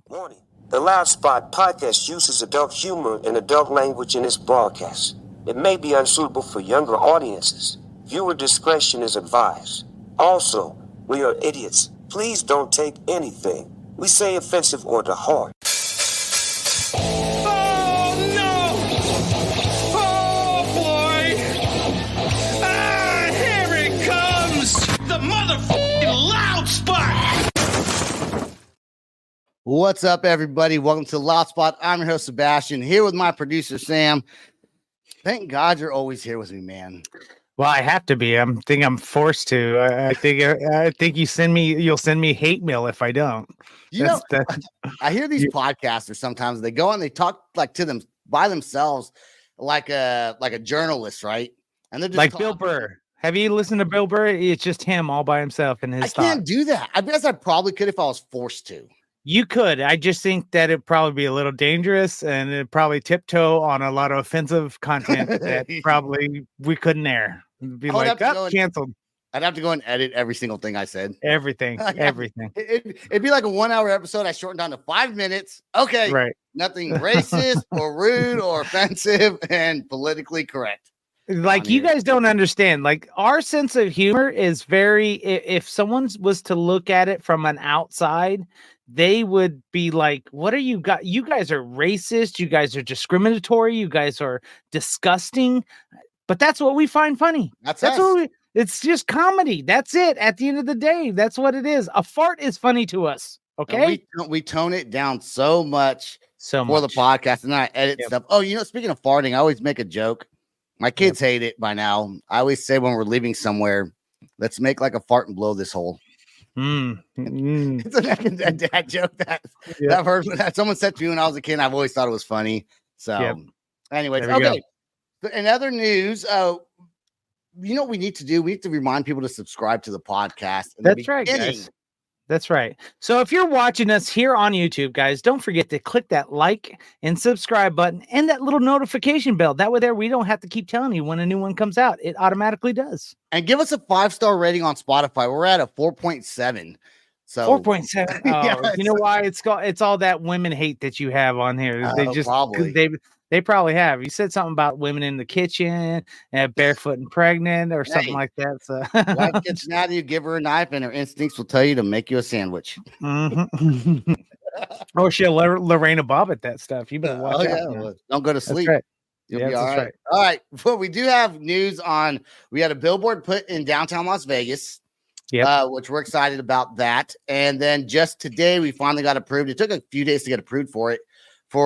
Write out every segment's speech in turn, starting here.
Warning. The Loud Spot podcast uses adult humor and adult language in its broadcast. It may be unsuitable for younger audiences. Viewer discretion is advised. Also, we are idiots. Please don't take anything we say offensive or to heart. Oh no! Oh boy! Ah, here it comes! The motherfucking Loud Spot! What's up, everybody? Welcome to Loud Spot. I'm your host, Sebastian, here with my producer, Sam. Thank God you're always here with me, man. Well, I have to be. I'm forced to. I think you'll send me hate mail if I don't. I hear these podcasters sometimes. They go and they talk like to them by themselves, like a journalist, right? And they're just like Bill Burr. Have you listened to Bill Burr? It's just him all by himself and his. I can't do that. I guess I probably could if I was forced to. You could. I just think that it'd probably be a little dangerous and it'd probably tiptoe on a lot of offensive content that probably we couldn't air. It'd be canceled. I'd have to go and edit every single thing I said. Everything. It'd be like a 1 hour episode. I shortened down to 5 minutes. Okay. Right. Nothing racist or rude or offensive and politically correct. Like, you guys don't understand. Like, our sense of humor is very, if someone was to look at it from an outside, they would be like, what are you got? You guys are racist. You guys are discriminatory. You guys are disgusting. But that's what we find funny. That's what it's just comedy. That's it. At the end of the day, that's what it is. A fart is funny to us. Okay. We tone it down so much for the podcast, and then I edit stuff. Oh, speaking of farting, I always make a joke. My kids hate it by now. I always say when we're leaving somewhere, let's make like a fart and blow this hole. It's a dad joke that I've heard that someone said to me when I was a kid. I've always thought it was funny. So, anyways, okay. In other news, you know what we need to do? We need to remind people to subscribe to the podcast. That's right, guys. That's right. So if you're watching us here on YouTube, guys, don't forget to click that like and subscribe button and that little notification bell. That way there, we don't have to keep telling you when a new one comes out. It automatically does. And give us a 5-star rating on Spotify. We're at a 4.7. So 4.7. Oh, you know why? It's all that women hate that you have on here. They probably have. You said something about women in the kitchen and barefoot and pregnant or something like that. So wife gets mad at you, give her a knife, and her instincts will tell you to make you a sandwich. Mm-hmm. Or she'll Lorena Bobbitt that stuff. You better watch out. Well, don't go to sleep. That's right. You'll be all right. Right. All right. Well, we do have news on. We had a billboard put in downtown Las Vegas. Which we're excited about that. And then just today, we finally got approved. It took a few days to get approved for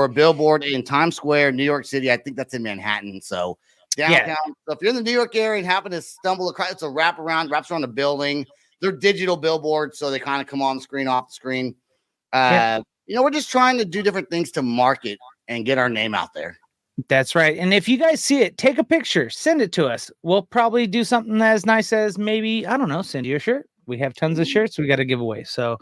a billboard in Times Square, New York City. I think that's in Manhattan. So downtown. Yeah. So if you're in the New York area and happen to stumble across, it's a wraps around the building. They're digital billboards, so they kind of come on the screen, off the screen. We're just trying to do different things to market and get our name out there. That's right. And if you guys see it, take a picture, send it to us. We'll probably do something as nice as maybe, I don't know, send you a shirt. We have tons of shirts we got to give away. So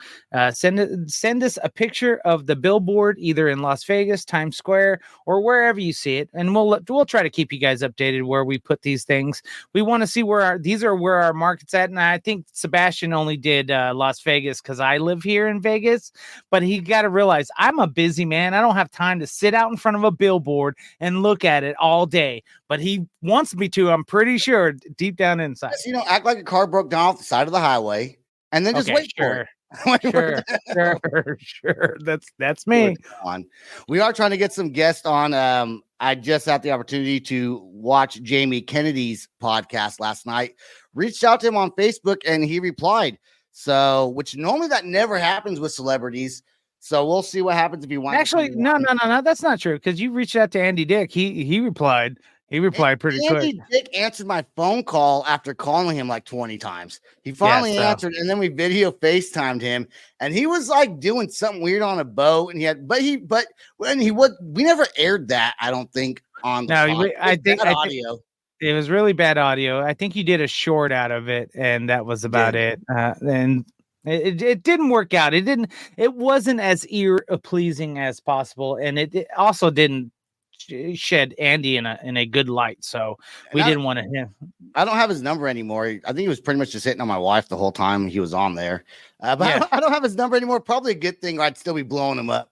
send us a picture of the billboard either in Las Vegas, Times Square, or wherever you see it. And we'll try to keep you guys updated where we put these things. We want to see where our market's at. And I think Sebastian only did Las Vegas because I live here in Vegas. But he got to realize I'm a busy man. I don't have time to sit out in front of a billboard and look at it all day. But he wants me to, I'm pretty sure, deep down inside. Act like a car broke down off the side of the highway and then just wait for it. Sure. That's me. We are trying to get some guests on. I just had the opportunity to watch Jamie Kennedy's podcast last night. Reached out to him on Facebook and he replied. So, which normally that never happens with celebrities. So we'll see what happens if he wants. Actually, no, that's not true because you reached out to Andy Dick. He replied. He replied pretty quick. Andy Dick answered my phone call after calling him like 20 times. He finally answered, and then we video FaceTimed him, and he was like doing something weird on a boat. And we never aired that. I don't think on. I think audio. It was really bad audio. I think you did a short out of it, and that was about it. And it didn't work out. It wasn't as ear pleasing as possible, and it also didn't shed Andy in a good light. So we didn't want to. I don't have his number anymore. I think he was pretty much just hitting on my wife the whole time he was on there. But I don't have his number anymore. Probably a good thing, or I'd still be blowing him up.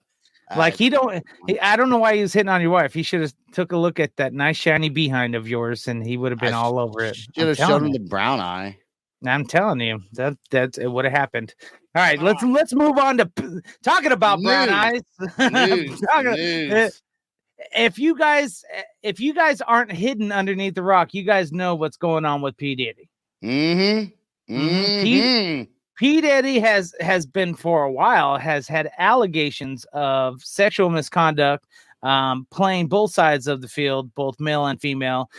Like I don't know why he was hitting on your wife. He should have took a look at that nice shiny behind of yours, and he would have been all over it. Should have showed him the brown eye. I'm telling you that it would have happened. All right, let's move on to talking about brown eyes. News. If you guys aren't hidden underneath the rock, you guys know what's going on with P Diddy. P Diddy has been for a while, has had allegations of sexual misconduct, playing both sides of the field, both male and female.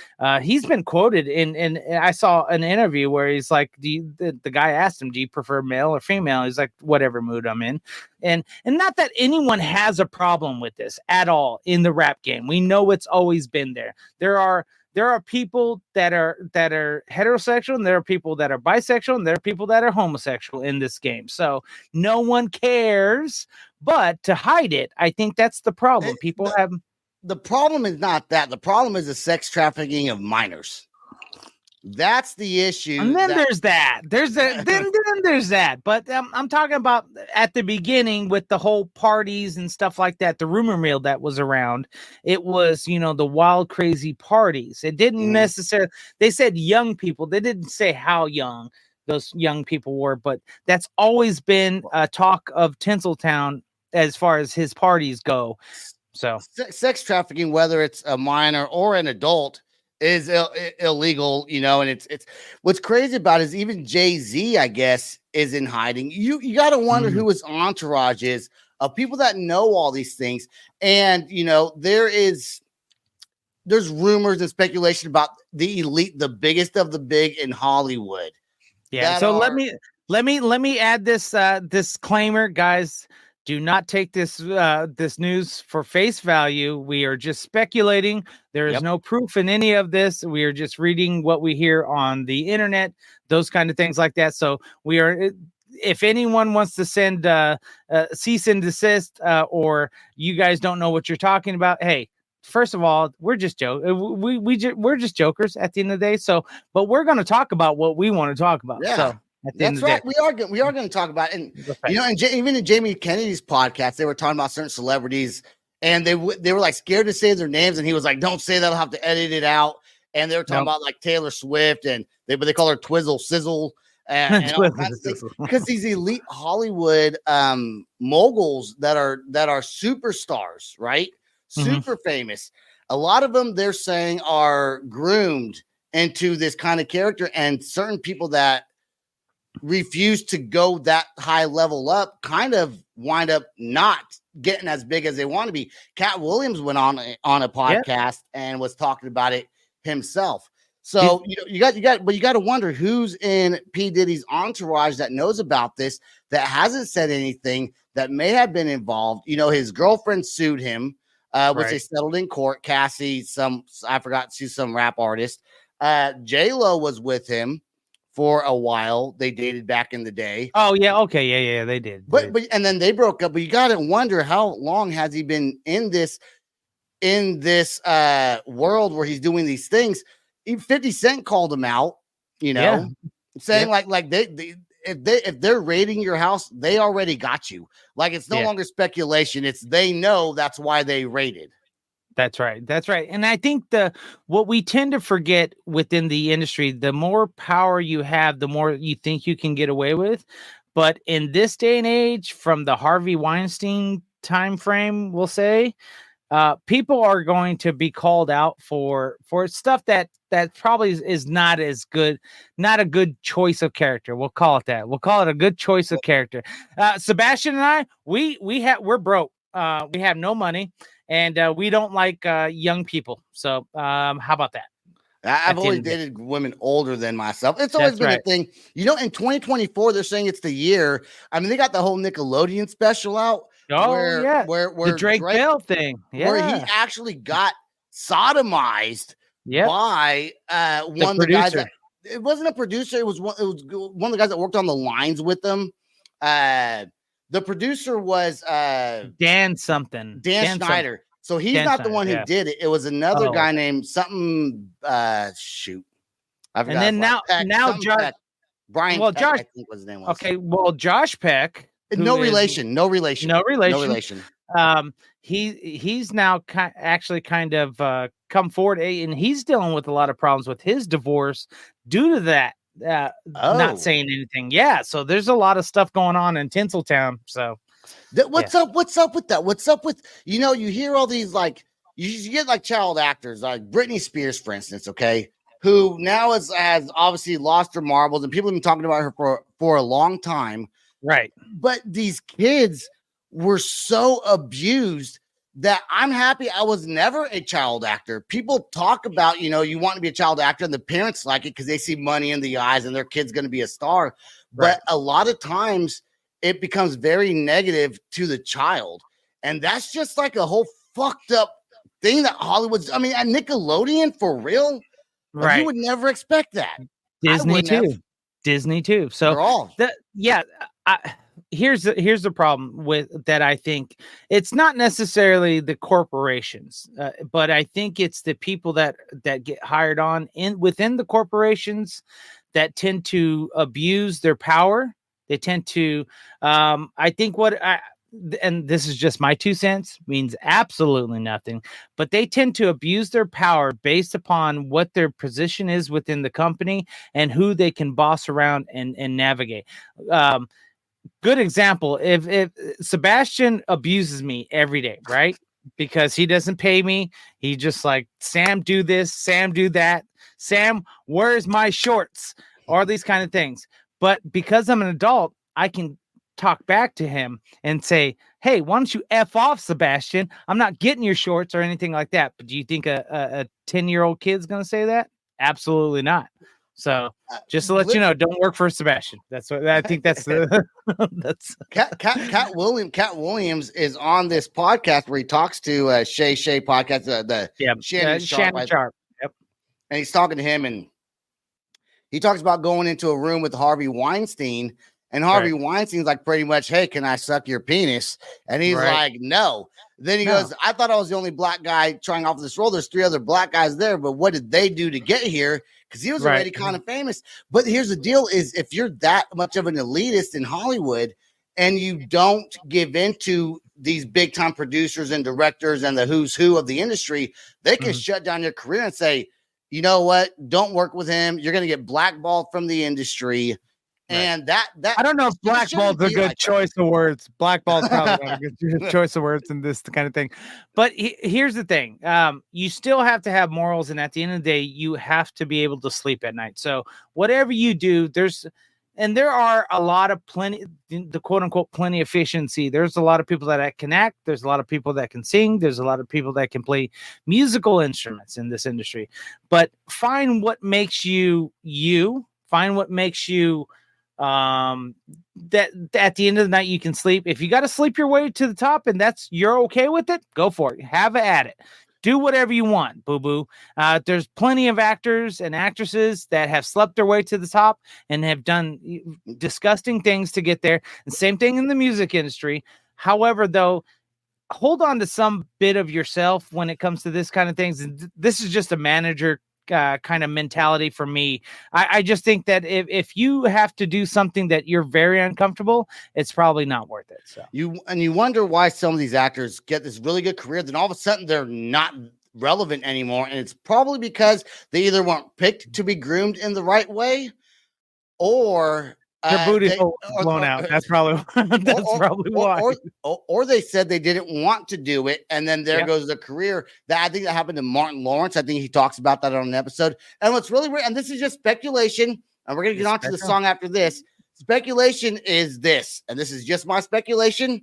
He's been quoted in I saw an interview where he's like, the guy asked him, do you prefer male or female? He's like, whatever mood I'm in. And not that anyone has a problem with this at all in the rap game. We know it's always been there. There are people that are heterosexual, and there are people that are bisexual, and there are people that are homosexual in this game. So no one cares, but to hide it, I think that's the problem. The problem is not that. The problem is the sex trafficking of minors. That's the issue. And then there's that. Then there's that. But I'm talking about at the beginning with the whole parties and stuff like that. The rumor mill that was around. It was, the wild, crazy parties. It didn't necessarily. They said young people. They didn't say how young those young people were. But that's always been a talk of Tinseltown as far as his parties go. So sex trafficking, whether it's a minor or an adult, is illegal, and it's what's crazy about it is even Jay-Z, I guess, is in hiding. You got to wonder who his entourage is of people that know all these things. And, there's rumors and speculation about the elite, the biggest of the big in Hollywood. Yeah. So let me add this disclaimer, guys. Do not take this news for face value. We are just speculating. There is no proof in any of this. We are just reading what we hear on the internet, those kind of things like that. So we are. If anyone wants to send cease and desist, or you guys don't know what you're talking about, hey, first of all, we're just we're just jokers at the end of the day. So, but we're going to talk about what we want to talk about. Yeah. So. That's right. We are going to talk about it. And and even in Jamie Kennedy's podcast, they were talking about certain celebrities, and they were like scared to say their names, and he was like, "Don't say that. I'll have to edit it out." And they were talking about like Taylor Swift, and they call her Twizzle Sizzle, and all kinds of things, because these elite Hollywood moguls that are superstars, right? Super famous. A lot of them, they're saying, are groomed into this kind of character, and certain people that refuse to go that high level up kind of wind up not getting as big as they want to be. Cat Williams went on a podcast and was talking about it himself. So you got to wonder who's in P Diddy's entourage that knows about this, that hasn't said anything, that may have been involved. His girlfriend sued him, which they settled in court. Cassie, she's some rap artist. J-Lo was with him for a while. They dated back in the day. Oh yeah, okay, yeah, they did. But and then they broke up. But you got to wonder, how long has he been in this world where he's doing these things? 50 Cent called him out, saying like if they're raiding your house, they already got you. Like, it's no longer speculation. It's they know that's why they raided. That's right. And I think what we tend to forget within the industry, the more power you have, the more you think you can get away with. But in this day and age, from the Harvey Weinstein time frame, we'll say, people are going to be called out for stuff that probably is not as good, not a good choice of character. We'll call it that. We'll call it a good choice of character. Sebastian and I, we're broke. We have no money. And we don't like young people. So how about that? I've always dated women older than myself. It's always been a thing. In 2024, they're saying it's the year. I mean, they got the whole Nickelodeon special out. Oh, where the Drake Bell thing. Yeah. Where he actually got sodomized by one of the guys that, it wasn't a producer. It was one of the guys that worked on the lines with them. The producer was Dan Schneider. So he's not the one who did it. It was another guy named something. Shoot, I forgot. And then now Josh, Brian. Peck, Josh, I think was his name was. Okay, well, Josh Peck. No relation. He's now actually kind of come forward, and he's dealing with a lot of problems with his divorce due to that. Not saying anything. Yeah, so there's a lot of stuff going on in Tinseltown. So what's up with that? What's up with, you hear all these, like, you get like child actors like Britney Spears, for instance, okay, who now has obviously lost her marbles, and people have been talking about her for a long time. Right. But these kids were so abused that I'm happy I was never a child actor. People talk about, you want to be a child actor, and the parents like it because they see money in the eyes and their kid's going to be a star. Right. But a lot of times it becomes very negative to the child. And that's just like a whole fucked up thing that Hollywood's, at Nickelodeon, for real. Right. Like, you would never expect that. Disney too. So here's the problem with that. I think it's not necessarily the corporations, but I think it's the people that get hired on within the corporations that tend to abuse their power. They tend to, I think and this is just my 2 cents, means absolutely nothing, but they tend to abuse their power based upon what their position is within the company and who they can boss around and navigate. Good example, if Sebastian abuses me every day, right? Because he doesn't pay me. He just like, Sam, do this, Sam, do that. Sam, where's my shorts? Or these kind of things. But because I'm an adult, I can talk back to him and say, hey, why don't you F off, Sebastian? I'm not getting your shorts or anything like that. But do you think a 10-year-old kid's going to say that? Absolutely not. So just to let you know, don't work for Sebastian. That's what I think. That's that's Cat Williams is on this podcast where he talks to Shay podcast, Shannon Sharp. Yep. And he's talking to him, and he talks about going into a room with Harvey Weinstein. And Harvey Weinstein's like, pretty much, hey, can I suck your penis? And he's like, no. Then he goes, I thought I was the only black guy trying off this role. There's 3 other black guys there, but what did they do to get here? Because he was already kind of famous. But here's the deal is, if you're that much of an elitist in Hollywood and you don't give into these big time producers and directors and the who's who of the industry, they can shut down your career and say, you know what? Don't work with him. You're going to get blackballed from the industry. And that I don't know if blackballed's a good choice of words. Blackballed's probably not a good choice of words in this kind of thing. But here's the thing. You still have to have morals, and at the end of the day, you have to be able to sleep at night. So whatever you do, there are a lot of the quote unquote plenty efficiency. There's a lot of people that can act. There's a lot of people that can sing. There's a lot of people that can play musical instruments in this industry. But find what makes you. Find what makes you that at the end of the night you can sleep. If you got to sleep your way to the top and you're okay with it, go for it. Have at it. Do whatever you want, boo-boo. There's plenty of actors and actresses that have slept their way to the top and have done disgusting things to get there. The same thing in the music industry. However, though, hold on to some bit of yourself when it comes to this kind of things. This is just a manager kind of mentality for me. I just think that if you have to do something that you're very uncomfortable, it's probably not worth it. So you wonder why some of these actors get this really good career, then all of a sudden they're not relevant anymore, and it's probably because they either weren't picked to be groomed in the right way, or their booty's blown out. That's probably probably why. Or they said they didn't want to do it, and then there goes the career. I think that happened to Martin Lawrence. I think he talks about that on an episode. And what's really weird, and this is just speculation, and we're going to get on to the song after this. Speculation is this, and this is just my speculation.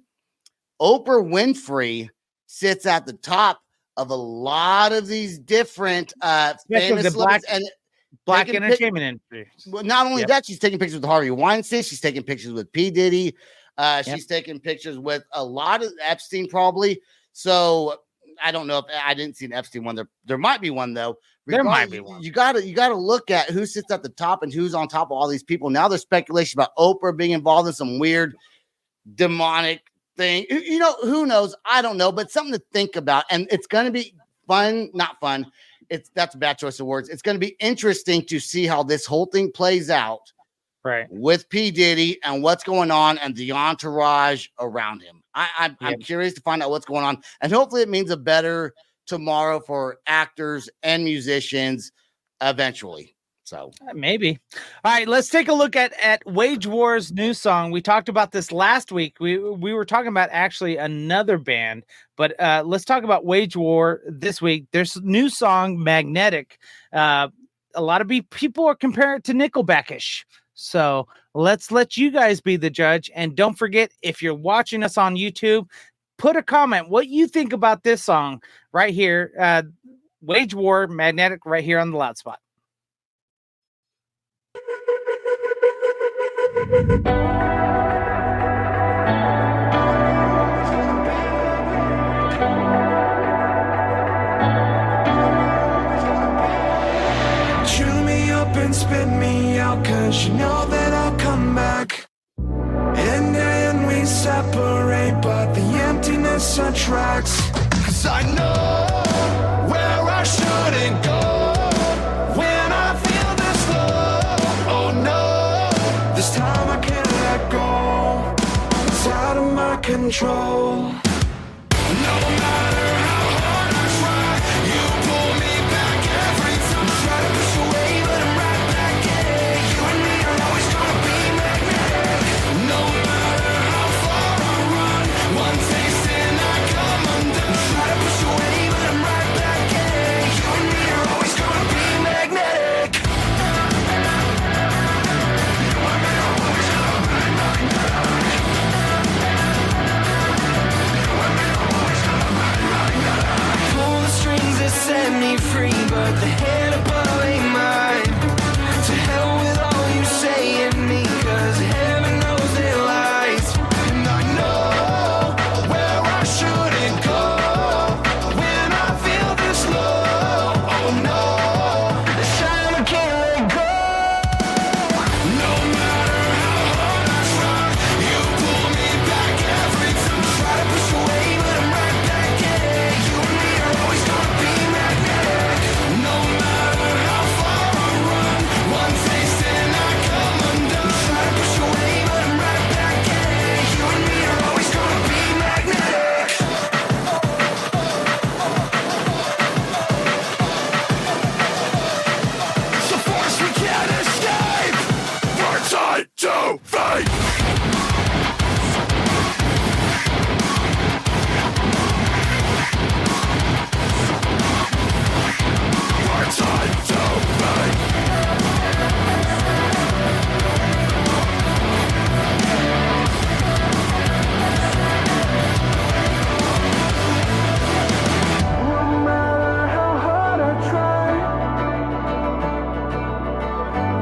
Oprah Winfrey sits at the top of a lot of these different famous Black entertainment industry. Well, not only that, she's taking pictures with Harvey Weinstein. She's taking pictures with P Diddy. She's taking pictures with a lot of Epstein, probably. So I don't know if I didn't see an Epstein one. There might be one though. There might be one. You gotta look at who sits at the top and who's on top of all these people. Now there's speculation about Oprah being involved in some weird demonic thing. You know, who knows? I don't know, but something to think about. And it's going to be fun, not fun. That's a bad choice of words. It's going to be interesting to see how this whole thing plays out, right, with P Diddy and what's going on and the entourage around him. I'm curious to find out what's going on, and hopefully it means a better tomorrow for actors and musicians eventually. So maybe. All right, let's take a look at Wage War's new song. We talked about this last week. We were talking about actually another band, but let's talk about Wage War this week. There's a new song, Magnetic. A lot of people are comparing it to Nickelback-ish. So let's let you guys be the judge. And don't forget, if you're watching us on YouTube, put a comment what you think about this song right here. Wage War, Magnetic, right here on the Loud Spot. Chew me up and spit me out, 'cause you know that I'll come back. And then we separate, but the emptiness attracts. 'Cause I know where I shouldn't go when I feel this love. Oh no, this time I can't let go. It's out of my control. No matter how hard I try, you pull me back every time. Try to push away, but I'm right back in it. You and me are always gonna be magnetic. No matter how far I run, one taste and I come undone. Try to push away, but I'm right back in it. You and me are always gonna be magnetic. Pull the strings that set me free, but the head above ain't mine. To hell with all you say and me, 'cause heaven knows it lies. And I know where I shouldn't go when I feel this low. Oh no, this time I can't let go. No matter how hard I try, you pull me back every time. Try to push away, but I'm right back in it. You and me are always gonna be magnetic. No matter how far I run, one taste and I come undone. Try to push away, but I'm right back in it. You and me are always gonna be magnetic. So force we can't escape. We're tied to fate. We're tied to fate. No matter how hard I try,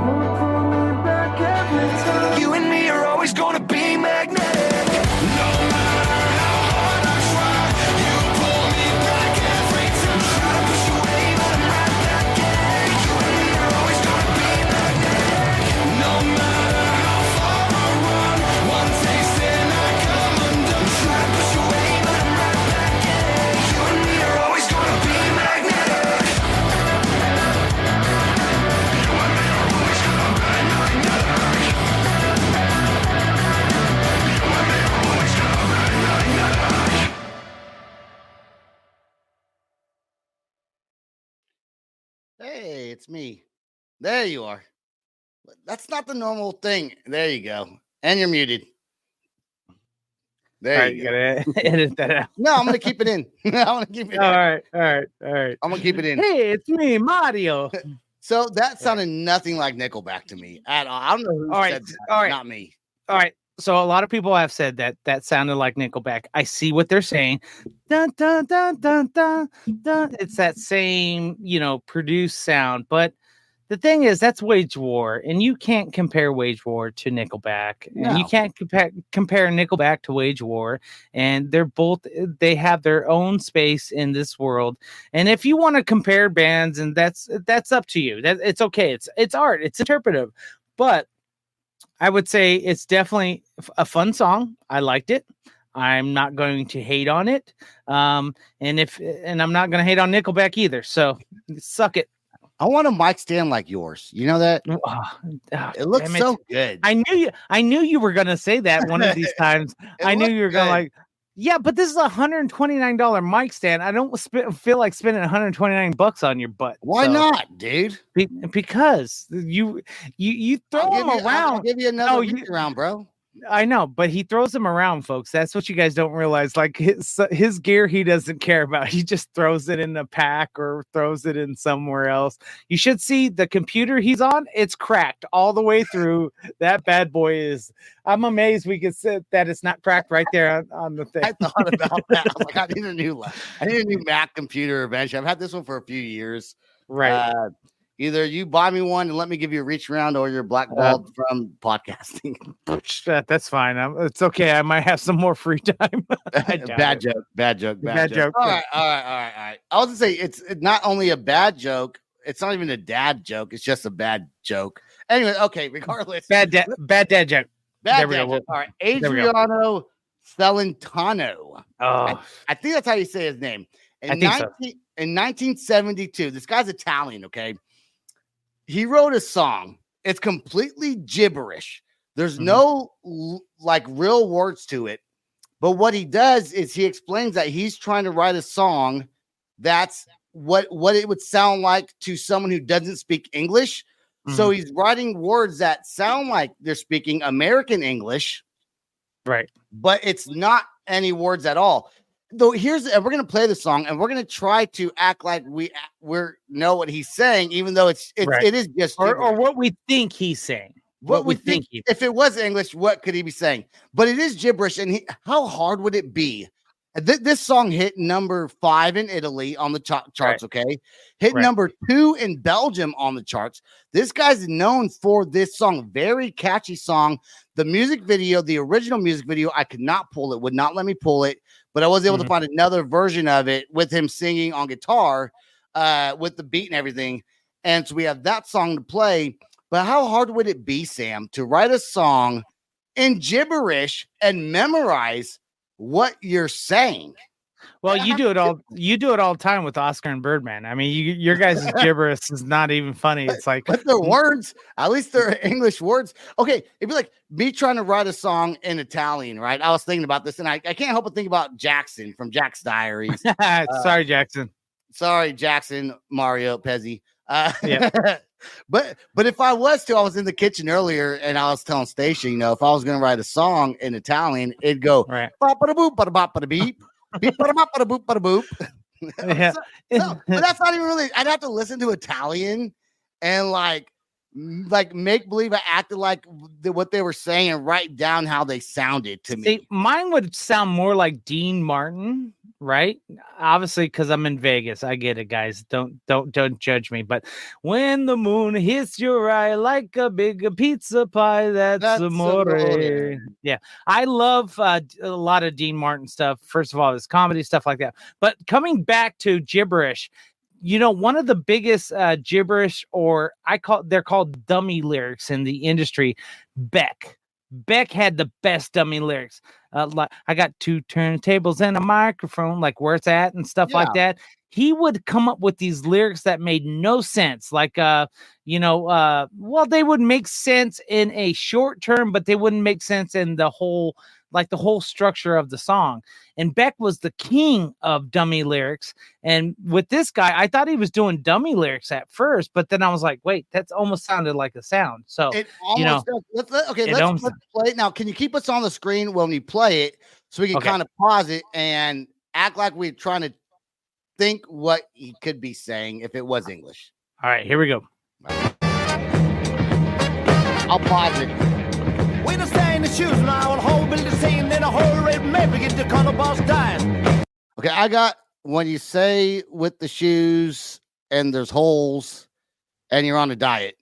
you pull me back every time. You and me are always gonna be magnetic. No matter how hard I try, you pull me back every time. Try to push away, but I'm right back in it. You and me are always gonna be magnetic. No matter how far I run, one taste and I come undone. Try to push away, but I'm right back in it. You and me are always gonna be magnetic. You and me are always gonna be magnetic. You and me are always gonna be magnetic. hey, it's me. There you are. That's not the normal thing. There you go. And you're muted. There All right, you you go. gotta edit that out. No, I'm gonna keep it in. I'm gonna keep it All in. right. I'm gonna keep it in. Hey, it's me, Mario. So that sounded nothing like Nickelback to me at all. I don't know who All right, said that. all right. Not me. All right. So a lot of people have said that sounded like Nickelback. I see what they're saying. Dun, dun, dun, dun, dun, dun. It's that same, produced sound. But the thing is, that's Wage War, and you can't compare Wage War to Nickelback, and you No. can't compare Nickelback to Wage War. And they have their own space in this world. And if you want to compare bands, and that's up to you. It's okay. It's art. It's interpretive, but I would say it's definitely a fun song. I liked it. I'm not going to hate on it. And I'm not going to hate on Nickelback either. So suck it. I want a mic stand like yours. You know that? It looks so good. I knew you were going to say that one of these times. I knew you were going to like, yeah, but this is a $129 mic stand. I don't feel like spending $129 on your butt. Why not, dude? Because you throw them around. I'll give you another round, bro. I know, but he throws them around, folks. That's what you guys don't realize. Like his gear, he doesn't care about. He just throws it in a pack or throws it in somewhere else. You should see the computer he's on. It's cracked all the way through. That bad boy is. I'm amazed we could say that it's not cracked right there on the thing. I thought about that. I was like, I need a new Mac computer eventually. I've had this one for a few years. Right. Either you buy me one and let me give you a reach around, or you're blackballed from podcasting. That's fine. It's okay. I might have some more free time. Bad joke. All right. I was gonna say it's not only a bad joke. It's not even a dad joke. It's just a bad joke. Anyway, okay. Regardless, bad dad joke. Bad dad joke. All right, Adriano Celentano. Oh, I think that's how you say his name. In 1972, this guy's Italian. Okay. He wrote a song. It's completely gibberish. There's no like real words to it. But what he does is he explains that he's trying to write a song that's what it would sound like to someone who doesn't speak English. So he's writing words that sound like they're speaking American English. Right. But it's not any words at all. Though we're gonna play the song and we're gonna try to act like we know what he's saying, even though it is just or what we think he's saying. What we think if it was English, what could he be saying? But it is gibberish, and how hard would it be? This song hit number 5 in Italy on the charts. Right. Okay, hit number 2 in Belgium on the charts. This guy's known for this song, very catchy song. The music video, the original music video, I could not pull it, would not let me pull it. But I was able to find another version of it with him singing on guitar with the beat and everything. And so we have that song to play. But how hard would it be, Sam, to write a song in gibberish and memorize what you're saying? Well, you do it all the time with Oscar and Birdman. I mean, your guys' gibberish is not even funny. It's like, but the words, at least they're English words. Okay, it'd be like me trying to write a song in Italian, right? I was thinking about this, and I can't help but think about Jackson from Jack's Diaries. Sorry, Jackson. Sorry, Jackson, Mario, Pezzi. Yeah. But if I was in the kitchen earlier and I was telling Stacia, if I was going to write a song in Italian, it'd go right. Beep. Beep, boop, boop. Yeah. But that's not even really. I'd have to listen to Italian and like make believe I acted like what they were saying and write down how they sounded to me. See, mine would sound more like Dean Martin, right? Obviously, because I'm in Vegas. I get it, guys. Don't judge me. But when the moon hits your eye like a big pizza pie, that's amore. Yeah, I love a lot of Dean Martin stuff. First of all, his comedy stuff like that. But coming back to gibberish, one of the biggest gibberish, or they're called dummy lyrics in the industry. Beck had the best dummy lyrics. Like I got 2 turntables and a microphone, like where it's at and stuff like that. He would come up with these lyrics that made no sense. Like, well, they would make sense in a short term, but they wouldn't make sense in the whole structure of the song. And Beck was the king of dummy lyrics. And with this guy, I thought he was doing dummy lyrics at first, but then I was like, wait, that's almost sounded like a sound. So it almost does. Let's play it now. Can you keep us on the screen when we play it so we can kind of pause it and act like we're trying to think what he could be saying if it was English? All right, here we go. I'll pause it. We don't stay in the shoes now, and whole building scene in a whole red map begin to color boss dying. Okay, I got when you say with the shoes and there's holes and you're on a diet.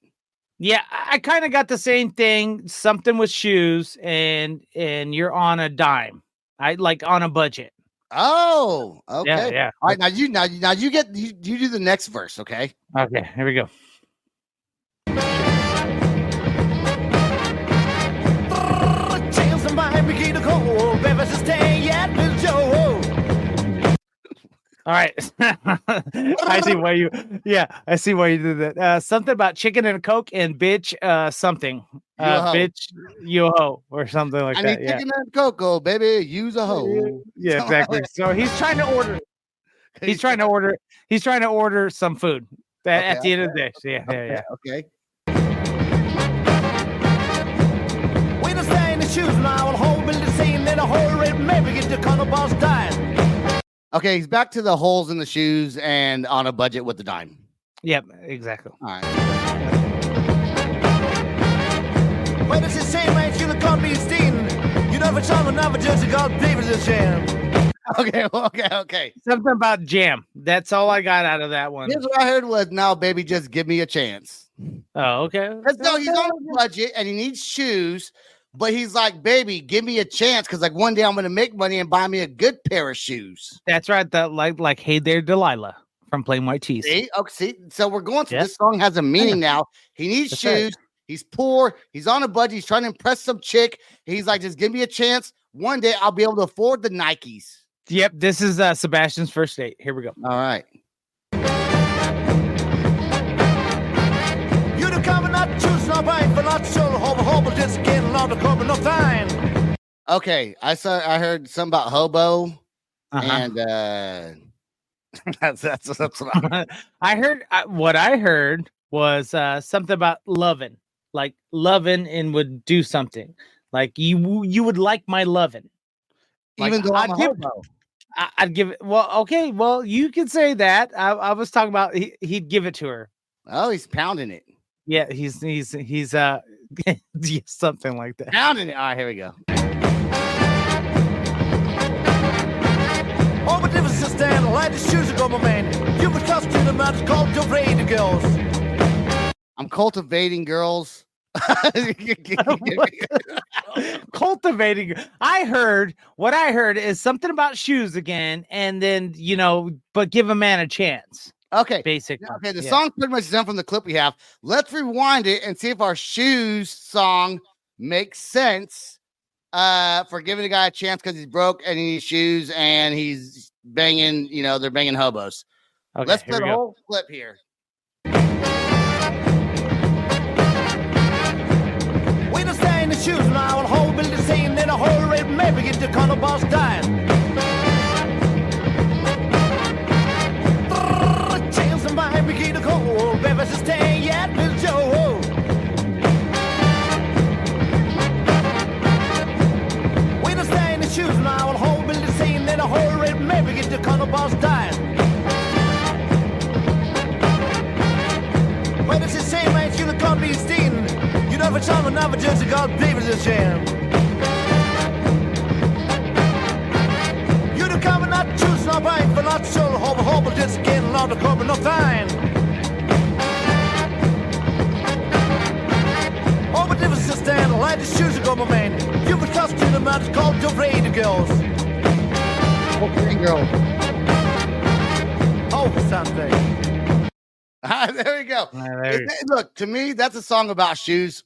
Yeah, I kind of got the same thing. Something with shoes and you're on a dime. I like on a budget. Oh, okay. Yeah. All right, now you do the next verse, okay? Okay, here we go. All right. I see why you did that. Something about chicken and a Coke and bitch something. Bitch yo-ho or something like I that. need Yeah. chicken and cocoa, baby. Use a hoe. Yeah, exactly. So he's trying to order. He's trying to order some food at the end of the day. So yeah. Okay. We don't stay in the shoes now, and whole building scene in a hurry, maybe get the color boss dying. Okay, he's back to the holes in the shoes and on a budget with the dime. Yep, exactly. All right. When it's the same man, you can't be seen. You never tell me never just got David the jam. Okay. Something about jam. That's all I got out of that one. Here's what I heard was, now, baby, just give me a chance. Oh, okay. No, he's on a budget and he needs shoes, but he's like, baby, give me a chance because like one day I'm going to make money and buy me a good pair of shoes. That's right. That like Hey There, Delilah from Plain White Tees. See? Okay, see? So we're going through this song has a meaning now. He needs shoes. Right. He's poor. He's on a budget. He's trying to impress some chick. He's like, just give me a chance. One day I'll be able to afford the Nikes. Yep. This is Sebastian's first date. Here we go. All right. You the cover not choose no right, but not sure hobo just getting along the cover no fine. Okay. I heard something about hobo. And that's what I heard. What I heard was something about loving, like loving and would do something like you would like my loving. Even though I'm a hobo. I'd give it. Well, okay. Well, you could say that. I was talking about he'd give it to her. Oh, he's pounding it. Yeah, he's something like that. Pounding it. All right, here we go. Oh, but difference is stand like the shoes go, my man. You would trust to the man is called the raid girls. I'm cultivating girls. Cultivating. What I heard is something about shoes again, and then but give a man a chance. Okay, basically. Okay, the song's pretty much done from the clip we have. Let's rewind it and see if our shoes song makes sense. For giving a guy a chance because he's broke and he needs shoes and he's banging. They're banging hobos. Okay, let's play the whole clip here. In the shoes now and whole building scene in a hurry, maybe get the color boss dying. Change the mind, begin to cold, baby, stay yet, Bill Joe. We don't stay in the shoes now and whole building scene in a hurry, maybe get the color boss dying. When it's the same man, you can't be seen. You never tell me never just got David the jam. You the cover not choose no right, but not sure hobo just getting along the cover no fine. Oh, but difference is stand like the shoes go, my man. You would trust to the man is called the raid girls. Okay, girl. Oh, Sunday. There we go. Look, to me, that's a song about shoes.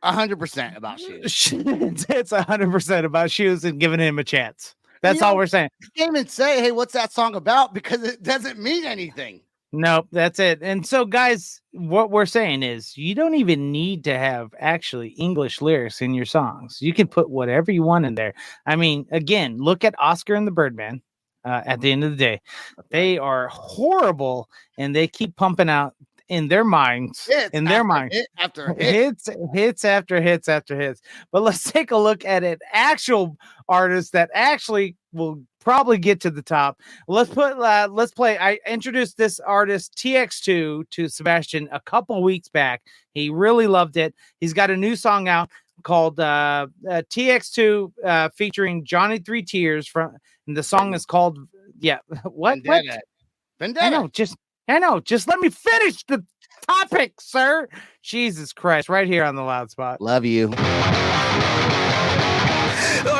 100% about shoes. It's 100% about shoes and giving him a chance. That's all we're saying. You can't even say, hey, what's that song about? Because it doesn't mean anything. Nope, that's it. And so, guys, what we're saying is you don't even need to have actually English lyrics in your songs. You can put whatever you want in there. I mean, again, look at Oscar and the Birdman. At the end of the day, they are horrible, and they keep pumping out in their minds, hits after hits after hits. But let's take a look at an actual artist that actually will probably get to the top. Let's play. I introduced this artist TX2 to Sebastian a couple weeks back. He really loved it. He's got a new song out called TX2 featuring Johnny Three Tears and the song is called Vendetta. I know. Just let me finish the topic, sir. Jesus Christ, right here on the loud spot. Love you. Are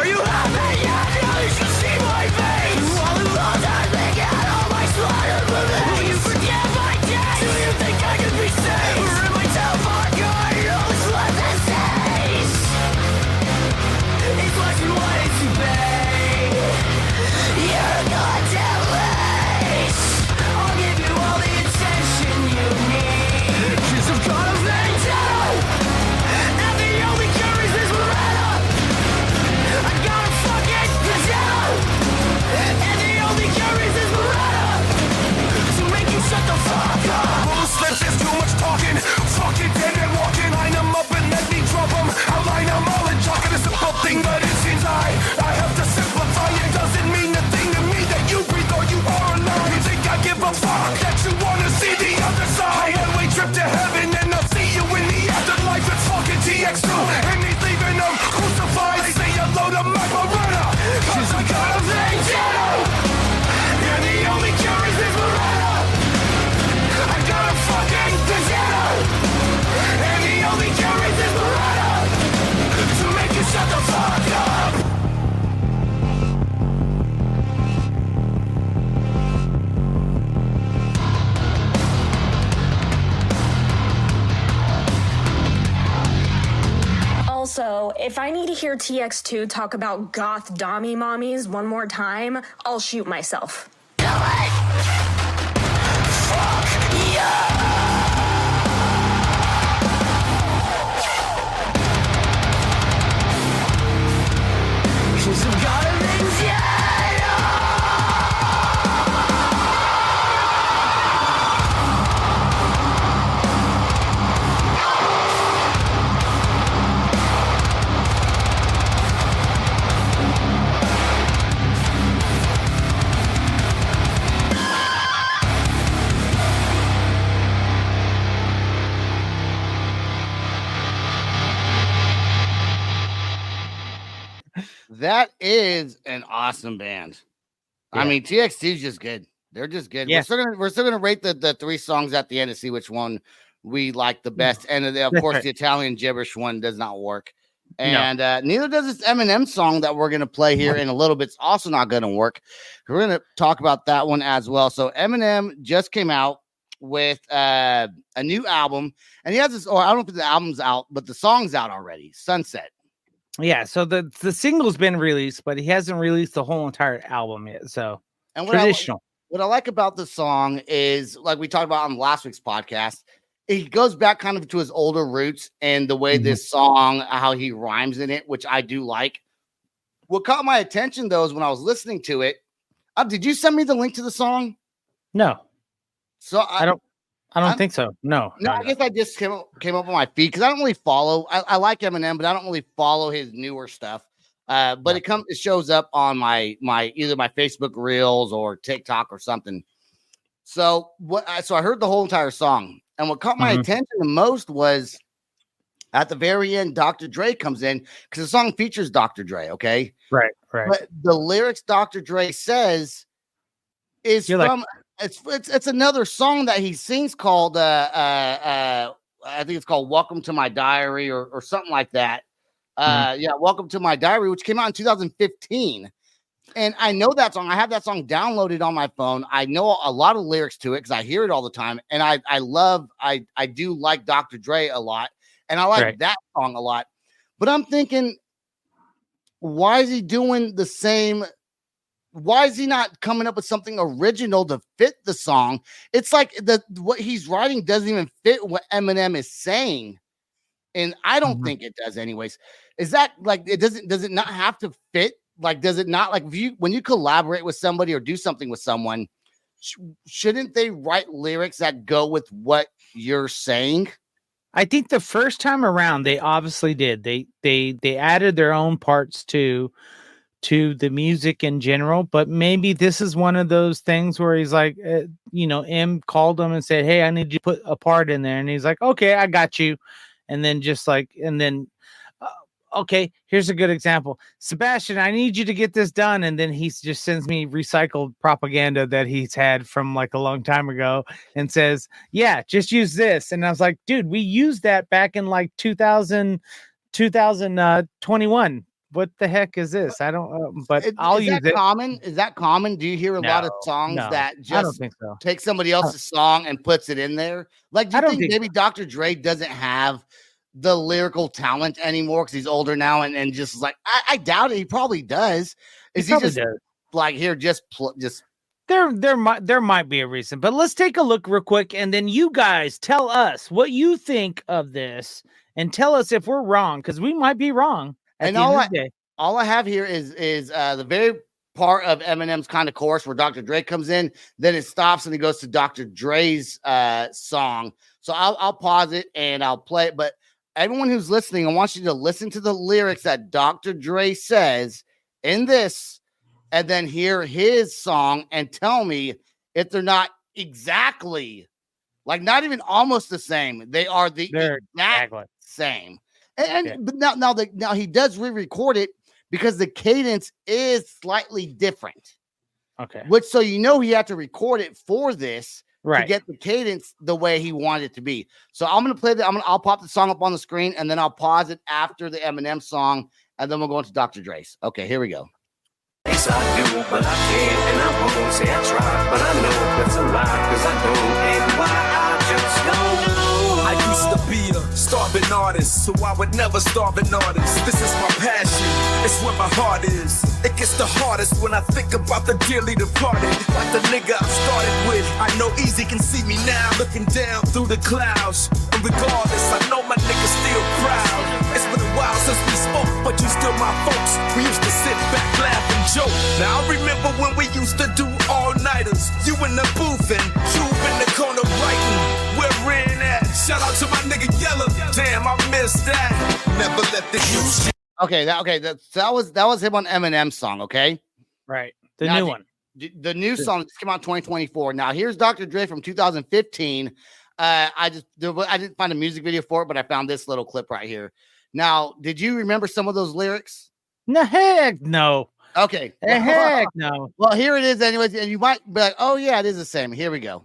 you happy yet? You should see my face. All the love I make out all my slaughtered remains. Will you forget my days? Do you think I can be saved? Or am I too far gone? All that's left is days. It's what you wanted to be. You're going to leave. I need to hear TX2 talk about goth dommy mommies one more time, I'll shoot myself. Do it! Fuck yeah! Cause I've got a That is an awesome band. Yeah. I mean, TXT is just good. They're just good. Yeah. We're still gonna rate the 3 songs at the end to see which one we like the best. And of course, right. the Italian gibberish one does not work. And neither does this Eminem song that we're gonna play here in a little bit. It's also not gonna work. We're gonna talk about that one as well. So Eminem just came out with a new album, and he has this. Or I don't know if the album's out, but the song's out already. Sunset. Yeah, so the single's been released, but he hasn't released the whole entire album yet. So And traditional. What I like about the song is, like we talked about on last week's podcast, he goes back kind of to his older roots and the way this song, how he rhymes in it, which I do like. What caught my attention though is when I was listening to it. Did you send me the link to the song? No. So I don't think so. No. I guess I just came up on my feed because I don't really follow. I like Eminem, but I don't really follow his newer stuff. But it shows up on my either my Facebook Reels or TikTok or something. So I heard the whole entire song, and what caught my attention the most was at the very end, Dr. Dre comes in because the song features Dr. Dre. Okay, right. But the lyrics Dr. Dre says is from. It's another song that he sings called I think it's called Welcome to My Diary or something like that. Welcome to My Diary, which came out in 2015. And I know that song. I have that song downloaded on my phone. I know a lot of lyrics to it because I hear it all the time. And I do like Dr. Dre a lot. And I like that song a lot. But I'm thinking, why is he doing the same? Why is he not coming up with something original to fit the song? It's like what he's writing doesn't even fit what Eminem is saying. And I don't think it does anyways. Is that like, does it not have to fit? Like, does it not, like, when you collaborate with somebody or do something with someone, shouldn't they write lyrics that go with what you're saying? I think the first time around, they obviously did. They added their own parts to the music in general, but maybe this is one of those things where he's like, M called him and said, "Hey, I need you to put a part in there," and he's like, "Okay, I got you," and then okay, here's a good example. Sebastian, I need you to get this done. And then he just sends me recycled propaganda that he's had from like a long time ago and says, yeah, just use this. And I was like, dude, we used that back in like 2021. What the heck is this? I don't, but I'll use it. Is that common? Do you hear a lot of songs that just take somebody else's song and puts it in there? Like, do you think maybe Dr. Dre doesn't have the lyrical talent anymore because he's older now and just like, I doubt it. He probably does. Is he just like, here, just there might be a reason, but let's take a look real quick. And then you guys tell us what you think of this and tell us if we're wrong, because we might be wrong. And all I have here is the very part of Eminem's kind of chorus where Dr. Dre comes in, then it stops and it goes to Dr. Dre's song. So I'll pause it and I'll play it. But everyone who's listening, I want you to listen to the lyrics that Dr. Dre says in this, and then hear his song and tell me if they're not exactly, like not even almost the same. They are the exact same. But now he does re-record it because the cadence is slightly different. Okay. So he had to record it for this to get the cadence the way he wanted it to be. So I'm gonna play I'll pop the song up on the screen and then I'll pause it after the Eminem song and then we'll go into Dr. Dre's. Okay, here we go. Yes, I do, but I can't, and I won't say I tried, but I know that's a lie, 'cause I don't, and why I just don't know. I used to be a starving starving artist, so I would never starve an artist. This is my passion, it's where my heart is. It gets the hardest when I think about the dearly departed. Like the nigga I started with, I know easy can see me now, looking down through the clouds. And regardless, I know my nigga's still proud. It's been a while since we spoke, but you still my folks. We used to sit back, laugh, and joke. Now I remember when we used to do all-nighters. You in the booth and Cube in the corner writing. Where Ren at? Shout out to my nigga Yella. Damn, I missed that. Never let the youth. Okay, that was him on Eminem's song. Okay, Right. The Now, new one. the new song just came out 2024. Now here's Dr. Dre from 2015. I didn't find a music video for it, but I found this little clip right here. Now, did you remember some of those lyrics? No, heck no. Okay, Heck no. well, here it is, anyways, and you might be like, "Oh yeah, it is the same." Here we go.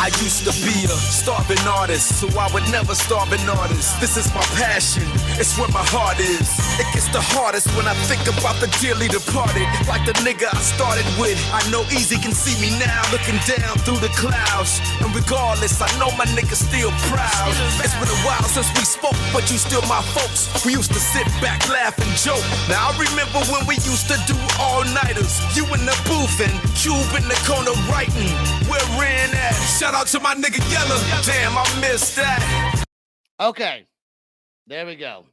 I used to be a starving artist, so I would never starve an artist. This is my passion, it's where my heart is. It gets the hardest when I think about the dearly departed. Like the nigga I started with, I know easy can see me now, looking down through the clouds. And regardless, I know my nigga's still proud. It's been a while since we spoke, but you still my folks. We used to sit back, laugh, and joke. Now I remember when we used to do all-nighters. You in the booth and Cube in the corner writing. Where Ren at? Shout out to my nigga Yella. Damn, I missed that. Okay, there we go.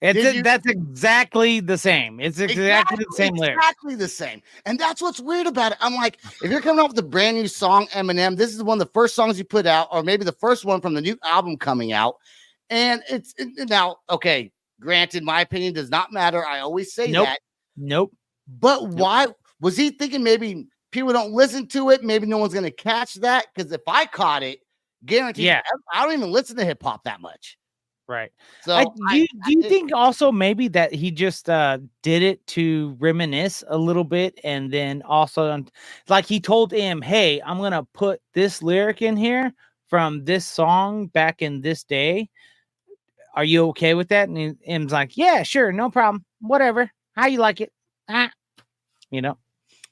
That's exactly the same. It's exactly the same lyric. Exactly the same. And that's what's weird about it. I'm like, if you're coming off with a brand new song, Eminem, this is one of the first songs you put out, or maybe the first one from the new album coming out. And now, okay, granted, my opinion does not matter. I always say that. Nope. But why was he thinking maybe people don't listen to it? Maybe no one's going to catch that. Because if I caught it, guaranteed, Yeah. I don't even listen to hip hop that much. Right. So do you think also maybe that he just did it to reminisce a little bit, and then also like he told him, "Hey, I'm gonna put this lyric in here from this song back in this day. Are you okay with that?" And M's like, "Yeah, sure, no problem, whatever. How you like it?" You know.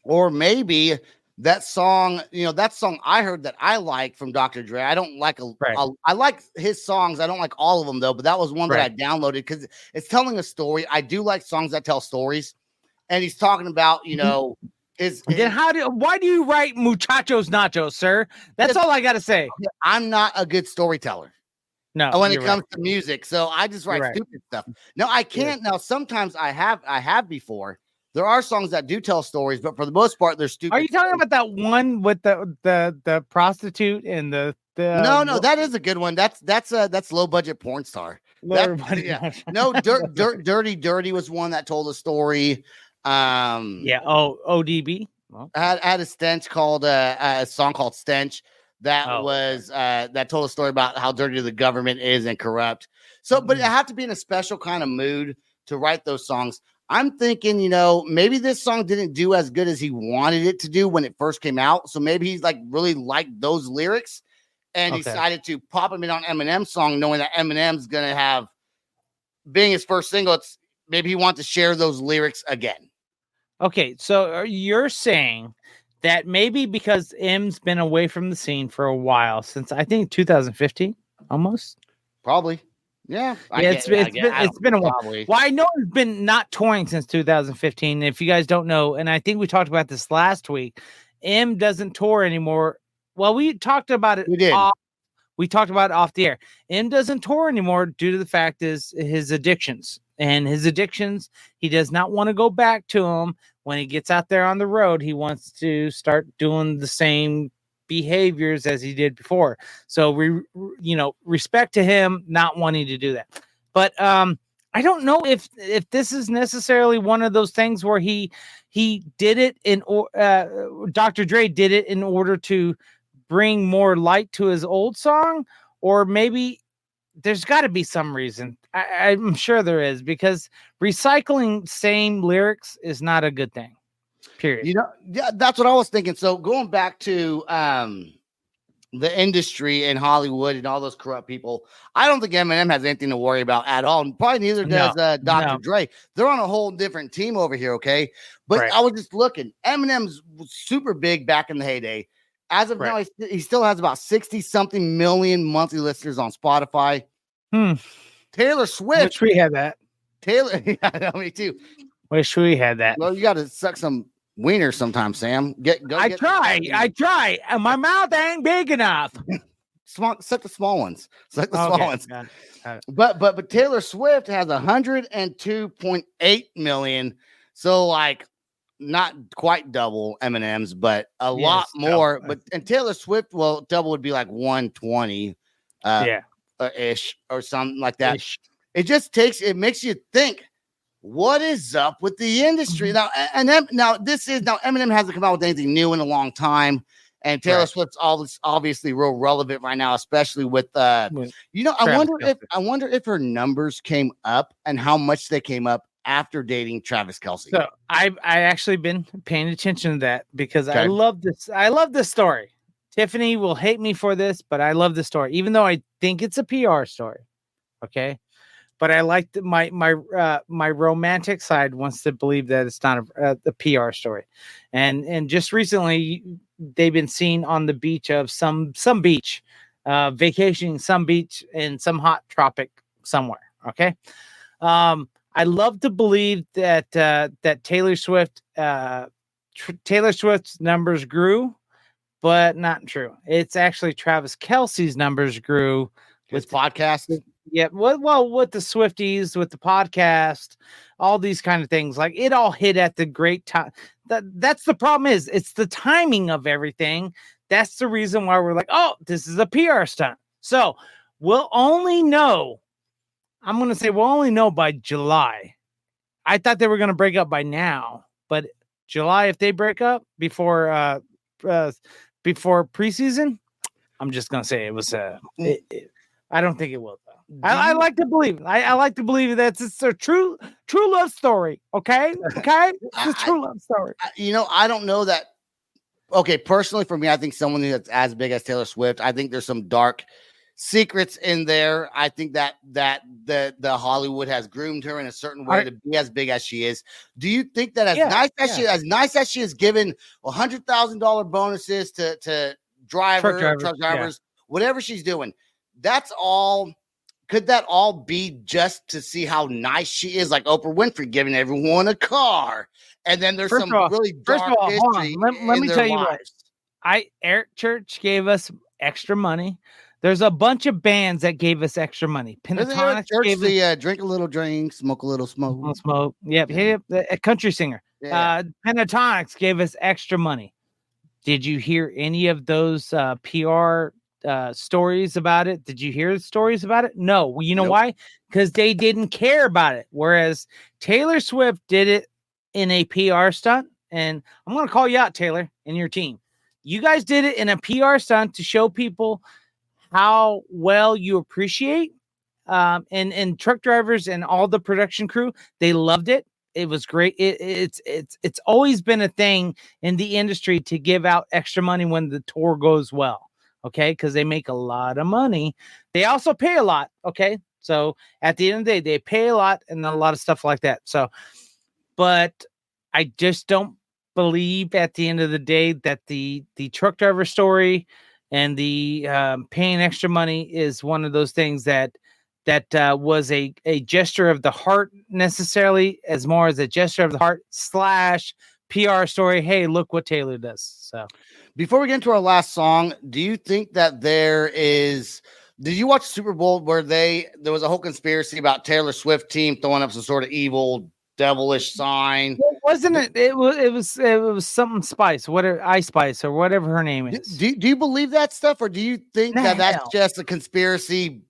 Or maybe that song, that song I heard that I like from Dr. Dre. I don't like I like his songs. I don't like all of them though, but that was one that I downloaded because it's telling a story. I do like songs that tell stories. And he's talking about, then why do you write muchachos nachos, sir? That's all I gotta say. I'm not a good storyteller. No, when it comes to music. So I just write stupid stuff. No, I can't. Now, sometimes I have before. There are songs that do tell stories, but for the most part, they're stupid. Are you talking about that one with the prostitute and the No, that is a good one. That's low budget porn star. No, Dirty was one that told a story. ODB. Well, had a stench called a song called Stench that was that told a story about how dirty the government is and corrupt. So, but it had to be in a special kind of mood to write those songs. I'm thinking, maybe this song didn't do as good as he wanted it to do when it first came out. So maybe he's like really liked those lyrics and decided to pop them in on Eminem's song, knowing that Eminem's going to have, being his first single, maybe he wants to share those lyrics again. Okay, so you're saying that maybe because M's been away from the scene for a while, since I think 2015, almost? Probably. Yeah, it's been a while. Probably. Well, I know it's been not touring since 2015. If you guys don't know, and I think we talked about this last week, M doesn't tour anymore. Well, we talked about it. We did. We talked about it off the air. M doesn't tour anymore due to the fact is his addictions. And his addictions, he does not want to go back to them. When he gets out there on the road, he wants to start doing the same behaviors as he did before. So respect to him not wanting to do that. But I don't know if this is necessarily one of those things where he did it Dr. Dre did it in order to bring more light to his old song, or maybe there's got to be some reason. I'm sure there is, because recycling same lyrics is not a good thing. Period. Yeah, that's what I was thinking. So going back to the industry in Hollywood and all those corrupt people, I don't think Eminem has anything to worry about at all. And probably neither does Dr. Dre. They're on a whole different team over here, okay? But I was just looking. Eminem's super big back in the heyday. As of now, he still has about 60 something million monthly listeners on Spotify. Taylor Swift. Wish we had that. Taylor, yeah, me too. Wish we had that. Well, you got to suck some wiener sometimes, Sam. I try. And my mouth ain't big enough. Suck the small ones. Suck the small ones. Got it. But Taylor Swift has 102.8 million. So like not quite double Eminem's, but a lot more. But and Taylor Swift, well, double would be like 120 ish or something like that. It makes you think, what is up with the industry now? And Eminem hasn't come out with anything new in a long time. And Taylor Swift's obviously real relevant right now, especially with I wonder if her numbers came up and how much they came up after dating Travis Kelce. So I actually been paying attention to that because I love this. I love this story. Tiffany will hate me for this, but I love this story, even though I think it's a PR story. Okay. But I like my romantic side wants to believe that it's not a PR story. And just recently they've been seen on the beach of some beach, vacationing some beach in some hot tropic somewhere. Okay. I love to believe that that Taylor Swift's numbers grew, but not true. It's actually Travis Kelce's numbers grew with podcasts. Yeah, well, with the Swifties, with the podcast, all these kind of things, like it all hit at the great time. That's the problem is it's the timing of everything. That's the reason why we're like, oh, this is a PR stunt. So we'll only know. I'm going to say we'll only know by July. I thought they were going to break up by now, but July, if they break up before preseason, I'm just going to say it was I don't think it will though. I like to believe. I like to believe that it's a true love story. Okay, it's a true love story. I don't know that. Okay, personally, for me, I think someone that's as big as Taylor Swift, I think there's some dark secrets in there. I think that the Hollywood has groomed her in a certain way to be as big as she is. Do you think that as nice as she has given $100,000 bonuses to truck drivers, whatever she's doing, that's all? Could that all be just to see how nice she is, like Oprah Winfrey giving everyone a car? And then there's really dark history. Let me tell you what. Eric Church gave us extra money. There's a bunch of bands that gave us extra money. Pentatonics gave us drink a little drink, smoke a little smoke. Yep. A country singer. Yeah. Pentatonics gave us extra money. Did you hear any of those PR stories about it? Did you hear stories about it? No. Well, you know why? Because they didn't care about it. Whereas Taylor Swift did it in a PR stunt. And I'm going to call you out, Taylor, and your team. You guys did it in a PR stunt to show people how well you appreciate and truck drivers and all the production crew. They loved it. It was great. It's always been a thing in the industry to give out extra money when the tour goes well. Okay, because they make a lot of money. They also pay a lot. Okay, so at the end of the day, they pay a lot and a lot of stuff like that. So, but I just don't believe at the end of the day that the truck driver story and the paying extra money is one of those things that was a gesture of the heart necessarily, as more as a gesture of the heart / PR story. Hey, look what Taylor does. So before we get into our last song, do you think that did you watch Super Bowl where there was a whole conspiracy about Taylor Swift team throwing up some sort of evil devilish sign? Wasn't it? It was something Spice, whatever, Ice Spice or whatever her name is. Do you believe that stuff, or do you think that's just a conspiracy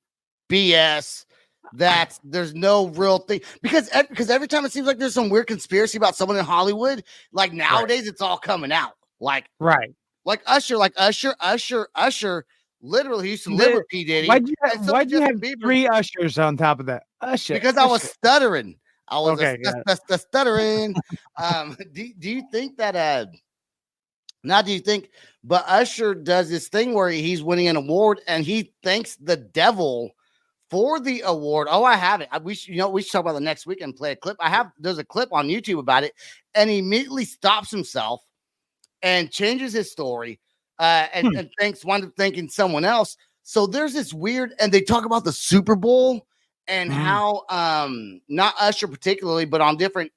BS? That there's no real thing because every time it seems like there's some weird conspiracy about someone in Hollywood, like nowadays it's all coming out. Like Usher literally used to live with P Diddy. Why'd you have 3 Ushers on top of that? Usher, because I was stuttering. I was stuttering. Do you think that but Usher does this thing where he's winning an award and he thanks the devil for the award? Oh, I have it. We should talk about the next week and play a clip. There's a clip on YouTube about it, and he immediately stops himself and changes his story and thanks wound up thanking someone else. So there's this weird, and they talk about the Super Bowl and how not Usher particularly, but on different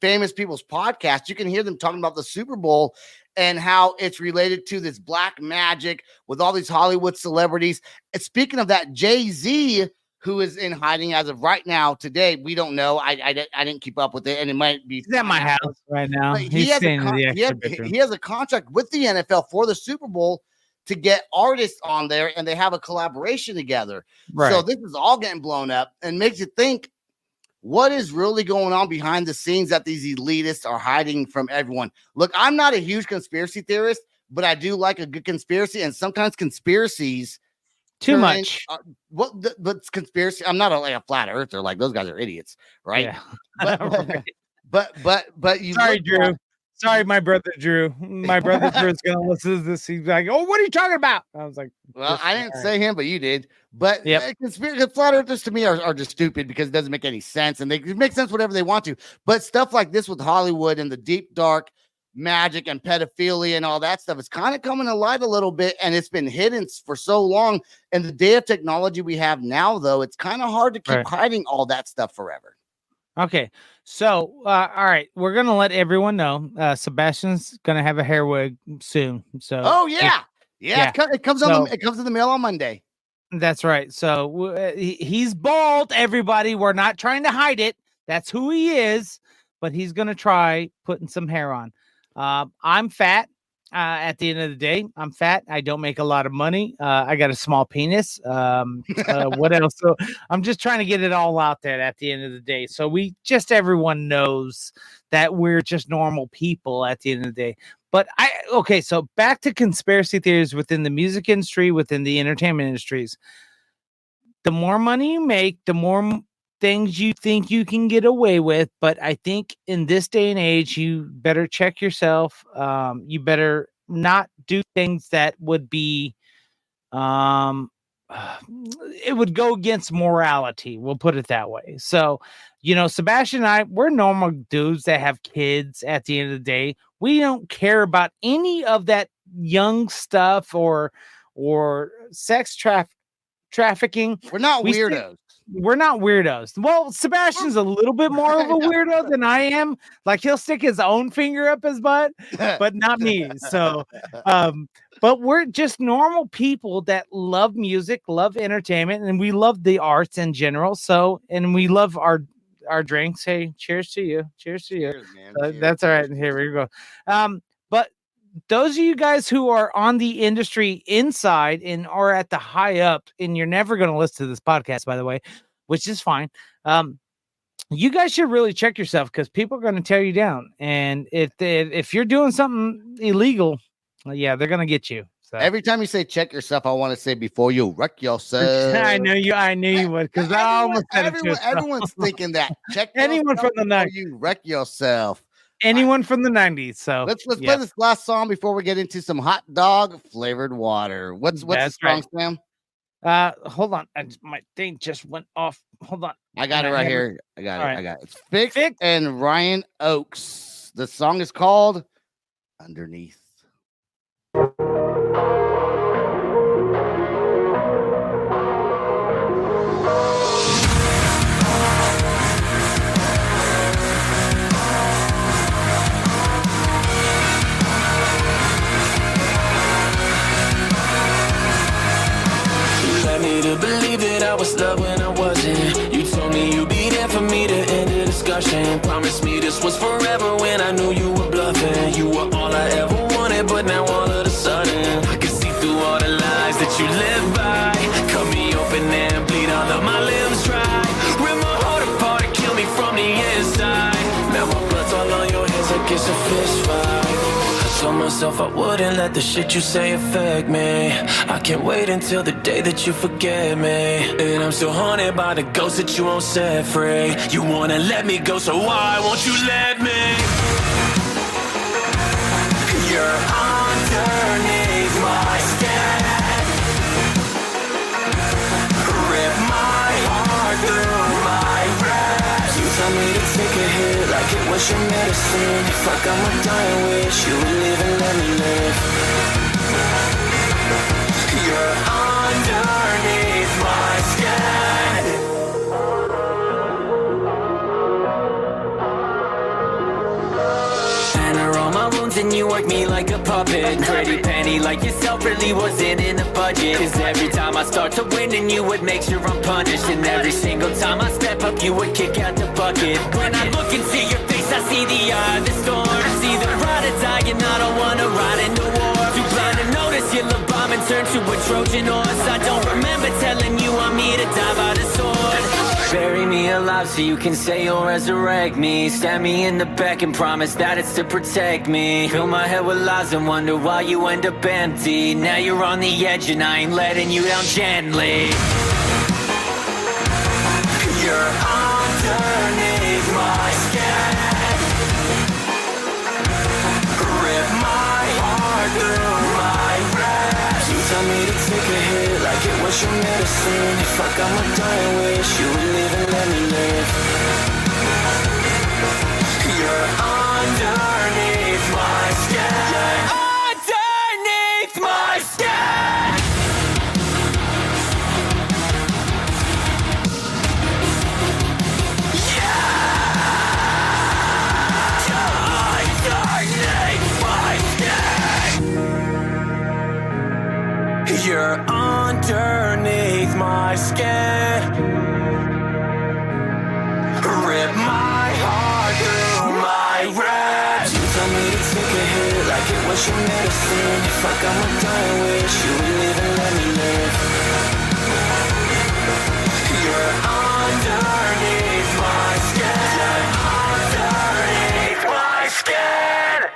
famous people's podcasts, you can hear them talking about the Super Bowl and how it's related to this black magic with all these Hollywood celebrities. And speaking of that, Jay-Z, who is in hiding as of right now, today, we don't know. I didn't keep up with it, and it might be He's at my house right now. He has a contract with the NFL for the Super Bowl to get artists on there, and they have a collaboration together. Right. So this is all getting blown up and makes you think, what is really going on behind the scenes that these elitists are hiding from everyone? Look, I'm not a huge conspiracy theorist, but I do like a good conspiracy, and sometimes conspiracies too much. But conspiracy. I'm not a flat earther. Like, those guys are idiots, right? Yeah. But you. Sorry, Drew. Sorry, my brother Drew. My brother Drew is gonna listen to this. He's like, "Oh, what are you talking about?" I was like, "Well, I didn't say him, but you did." But conspiracy flat earthers to me are just stupid because it doesn't make any sense, and they make sense whatever they want to. But stuff like this with Hollywood and the deep dark magic and pedophilia and all that stuff is kind of coming to light a little bit, and it's been hidden for so long. And the day of technology we have now, though, it's kind of hard to keep hiding all that stuff forever. Okay, so all right, we're gonna let everyone know Sebastian's gonna have a hair wig soon. So it comes in the mail on Monday. That's right. So he's bald. Everybody, we're not trying to hide it. That's who he is. But he's gonna try putting some hair on. I'm fat. At the end of the day, I'm fat. I don't make a lot of money. I got a small penis. What else? So I'm just trying to get it all out there at the end of the day. So everyone knows that we're just normal people at the end of the day. But so back to conspiracy theories within the music industry, within the entertainment industries. The more money you make, the more things you think you can get away with, but I think in this day and age, you better check yourself. You better not do things that would be, it would go against morality. We'll put it that way. So, Sebastian and I, we're normal dudes that have kids at the end of the day. We don't care about any of that young stuff or sex trafficking. We're not weirdos. We're not weirdos. Well, Sebastian's a little bit more of a weirdo than I am. Like, he'll stick his own finger up his butt, but not me. So, but we're just normal people that love music, love entertainment, and we love the arts in general. So, and we love our drinks. Hey, cheers to you. Cheers to you. Cheers, man. Cheers. That's all right. Here we go. But those of you guys who are on the industry inside and are at the high up, and you're never going to listen to this podcast, by the way, which is fine. You guys should really check yourself because people are going to tear you down. And if you're doing something illegal, they're going to get you. So. Every time you say check yourself, I want to say before you wreck yourself. I knew you would because I almost said it. Everyone's thinking that. Check anyone from the 90s. You wreck yourself. Anyone from the 90s. So let's play this last song before we get into some hot dog flavored water. What's the song, Sam? Hold on. My thing just went off. Hold on. I got it right here. I got it. It's Fix and Ryan Oakes. The song is called Underneath. To believe that I was loved when I wasn't. You told me you'd be there for me to end the discussion. Promised me this was forever when I knew you were bluffing. You were all I ever wanted, but now all of a sudden I can see through all the lies that you live by. Cut me open and bleed all of my limbs dry. Rip my heart apart and kill me from the inside. Now my blood's all on your hands like it's a fist fight. Told myself I wouldn't let the shit you say affect me. I can't wait until the day that you forget me. And I'm still haunted by the ghost that you won't set free. You wanna let me go, so why won't you let me? You're underneath my skin. Rip my heart through my breath. You tell me to take a hit like it was your medicine. Fuck, I'm a dying wish you would live and let me live. like a puppet. Pretty penny like yourself really wasn't in the budget. Cause every time I start to win and you would make sure I'm punished. And every single time I step up you would kick out the bucket. When I look into your face I see the eye of the storm. It's either ride or die and I don't wanna ride into war. Too blind to notice your little bomb and turn to a Trojan horse. I don't remember telling you I'm here to die by the sword. Bury me alive so you can say you'll resurrect me. Stab me in the back and promise that it's to protect me. Fill my head with lies and wonder why you end up empty. Now you're on the edge and I ain't letting you down gently. You're underneath my skin. Rip my heart through my rest. You tell me to take a hit like it was your medicine. If I got my dying wish, you would live and let me live. You're underneath my skin. Underneath my skin. You're underneath my skin. Rip my heart through my ribs. You tell me to take a hit like it was your medicine. If I got my dying wish, you would live and let me live. You're underneath my skin. Underneath my skin.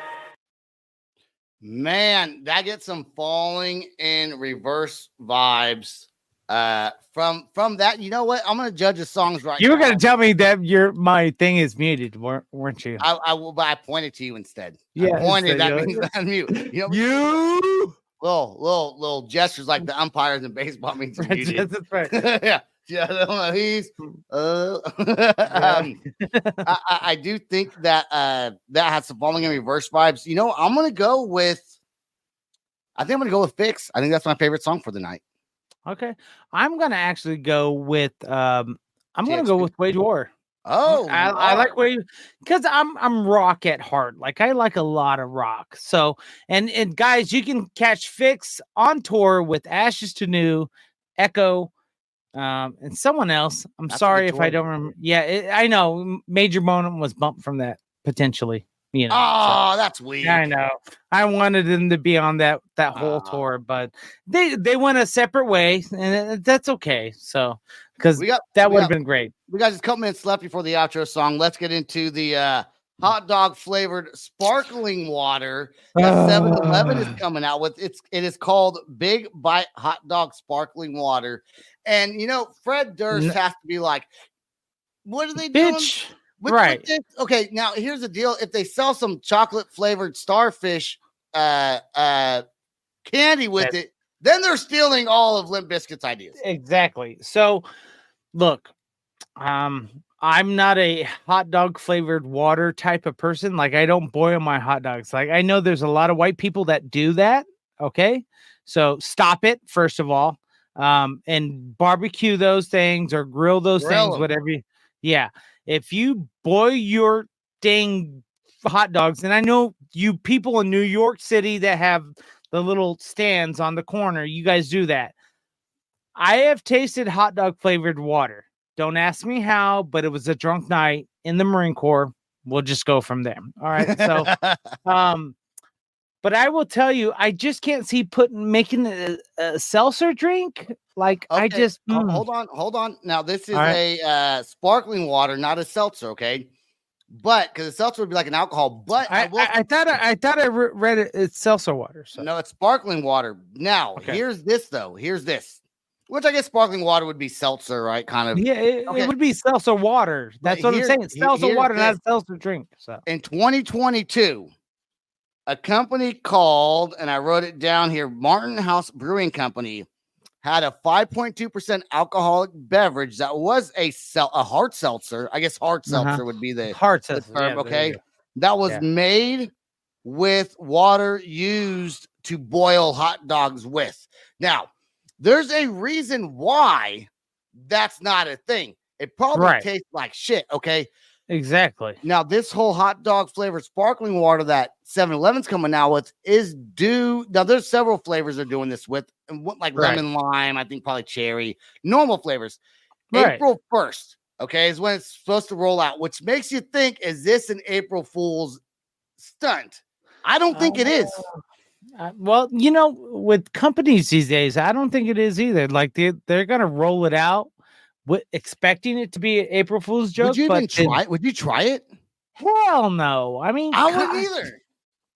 Man, that gets some falling in reverse vibes. From that, you know what? I'm gonna judge the songs right You now. were gonna tell me that my thing is muted, weren't you? I will, but I pointed to you instead. Yeah, I pointed. instead, That means I'm mute. You know, you little gestures like the umpires in baseball means you're muted. that's right. Yeah. Yeah, he's I do think that that has some falling in reverse vibes. You know, I think I'm gonna go with Fix. I think that's my favorite song for the night. Okay. I'm gonna actually go with I'm gonna go with Wage War. Oh, I like Wage because I'm rock at heart. Like I like a lot of rock. So and guys, you can catch Fix on tour with Ashes to New, Echo, and someone else. That's sorry if I don't remember. Yeah, I know. Major Bonham was bumped from that potentially. You know, that's weird. I know. I wanted them to be on that whole tour, but they went a separate way, and that's okay. So because that would have been great. We got just a couple minutes left before the outro song. Let's get into the hot dog flavored sparkling water that 7-Eleven is coming out with. It is called Big Bite Hot Dog Sparkling Water. And you know, Fred Durst has to be like, what are they doing? With this? Okay, now here's the deal. If they sell some chocolate flavored starfish candy with it, then they're stealing all of Limp Bizkit's ideas. Exactly. So look, I'm not a hot dog flavored water type of person. Like I don't boil my hot dogs. Like I know there's a lot of white people that do that. Okay. So stop it, first of all. And barbecue those things or grill things, whatever. Yeah. If you boil your dang hot dogs, and I know you people in New York City that have the little stands on the corner, you guys do that. I have tasted hot dog flavored water. Don't ask me how, but it was a drunk night in the Marine Corps. We'll just go from there. All right. So, but I will tell you, I just can't see making a seltzer drink. Like okay. I just hold on. Now this is a sparkling water, not a seltzer. Okay, but because a seltzer would be like an alcohol. But I thought I read it's seltzer water. So. No, it's sparkling water. Now here's this though. Here's this, which I guess sparkling water would be seltzer, right? Kind of. Yeah, it would be seltzer water. That's what I'm saying. It's seltzer water, not a seltzer drink. So in 2022. A company called, and I wrote it down here, Martin House Brewing Company had a 5.2% alcoholic beverage that was a hard seltzer. I guess hard seltzer would be the hard seltzer term, okay? That was made with water used to boil hot dogs with. Now, there's a reason why that's not a thing. It probably tastes like shit, okay? Exactly. Now, this whole hot dog flavored sparkling water that 7-Eleven's coming out with is due. Now, there's several flavors they're doing this with, and like lemon lime, I think probably cherry, normal flavors. April 1st, okay, is when it's supposed to roll out, which makes you think, is this an April Fool's stunt? I don't think it is. Well, you know, with companies these days, I don't think it is either. Like they're going to roll it out expecting it to be an April Fool's joke. Would you even try it? Would you try it? Hell no. I mean, I wouldn't either.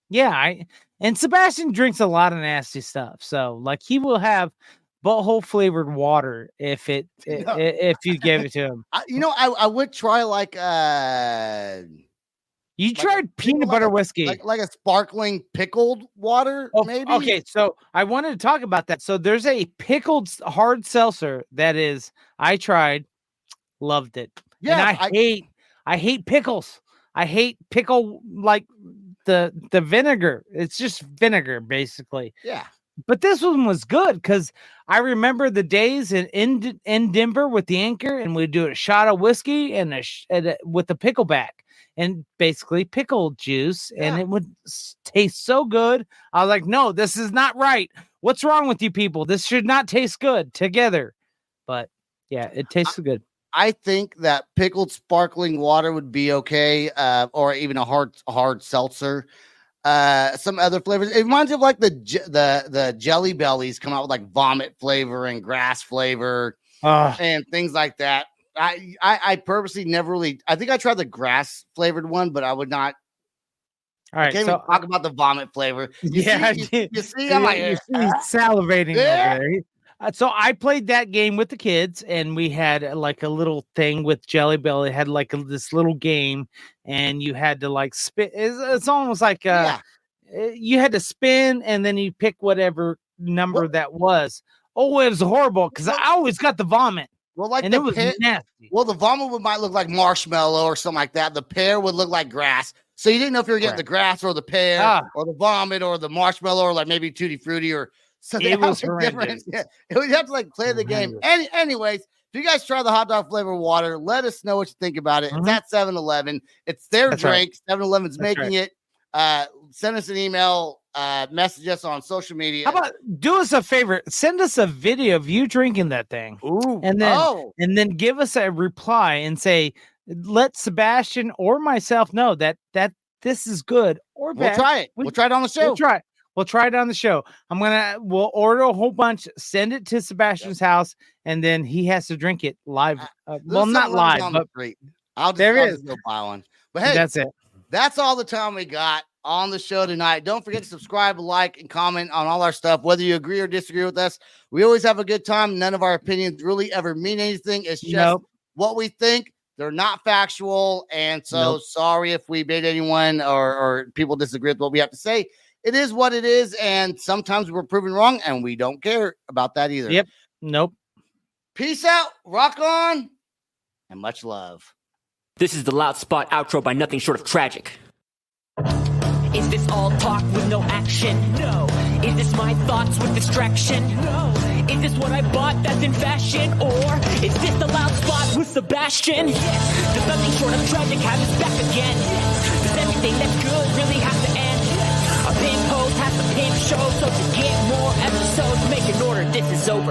Yeah, and Sebastian drinks a lot of nasty stuff. So like he will have butthole flavored water if you gave it to him. I would try like you tried peanut butter whiskey, like a sparkling pickled water, maybe. Okay, so I wanted to talk about that. So there's a pickled hard seltzer that is. I tried, loved it. Yeah, and I hate pickles. I hate pickle like the vinegar. It's just vinegar, basically. Yeah. But this one was good because I remember the days in Denver with the Anchor, and we'd do a shot of whiskey and with the pickleback. And basically pickle juice, and it would taste so good. I was like, no, this is not right. What's wrong with you people? This should not taste good together. But yeah, it tastes good. I think that pickled sparkling water would be okay, or even a hard seltzer. Some other flavors. It reminds me of like the Jelly Bellies come out with like vomit flavor and grass flavor and things like that. I purposely never really. I think I tried the grass flavored one, but I would not. All right, I can't even talk about the vomit flavor. You see, I'm like salivating over there. So I played that game with the kids, and we had like a little thing with Jelly Belly. It had like this little game, and you had to like spin. It's almost like you had to spin, and then you pick whatever number that was. Oh, it was horrible because I always got the vomit. Well, like and it was nasty. Well, the vomit might look like marshmallow or something like that. The pear would look like grass. So you didn't know if you were getting the grass or the pear or the vomit or the marshmallow or like maybe Tutti Frutti or something. It was different. Yeah. We'd have to like play the game. Anyways, if you guys try the hot dog flavor water, let us know what you think about it. It's at 7-Eleven. It's their drink. 7-Eleven's making it. Send us an email. Message us on social media. How about do us a favor? Send us a video of you drinking that thing. Ooh, and then give us a reply and say, let Sebastian or myself know that this is good or bad. We'll try it. We'll try it on the show. We'll try it on the show. We'll order a whole bunch, send it to Sebastian's house, and then he has to drink it live. Well, not live, but I'll just go buy one. But hey, that's it. That's all the time we got on the show tonight. Don't forget to subscribe, like, and comment on all our stuff, whether you agree or disagree with us. We always have a good time. None of our opinions really ever mean anything. It's just what we think. They're not factual. And so sorry if we made anyone or people disagree with what we have to say. It is what it is. And sometimes we're proven wrong, and we don't care about that either. Yep. Nope. Peace out. Rock on. And much love. This is the Loud Spot outro by nothing short of tragic. Is this all talk with no action? No. Is this my thoughts with distraction? No. Is this what I bought that's in fashion? Or is this the Loud Spot with Sebastian? Yes. Does nothing short of tragic have us back again? Yes. Does everything that's good really have to end? Yes. Our pimp host has to pimp show, so to get more episodes, make an order, this is over.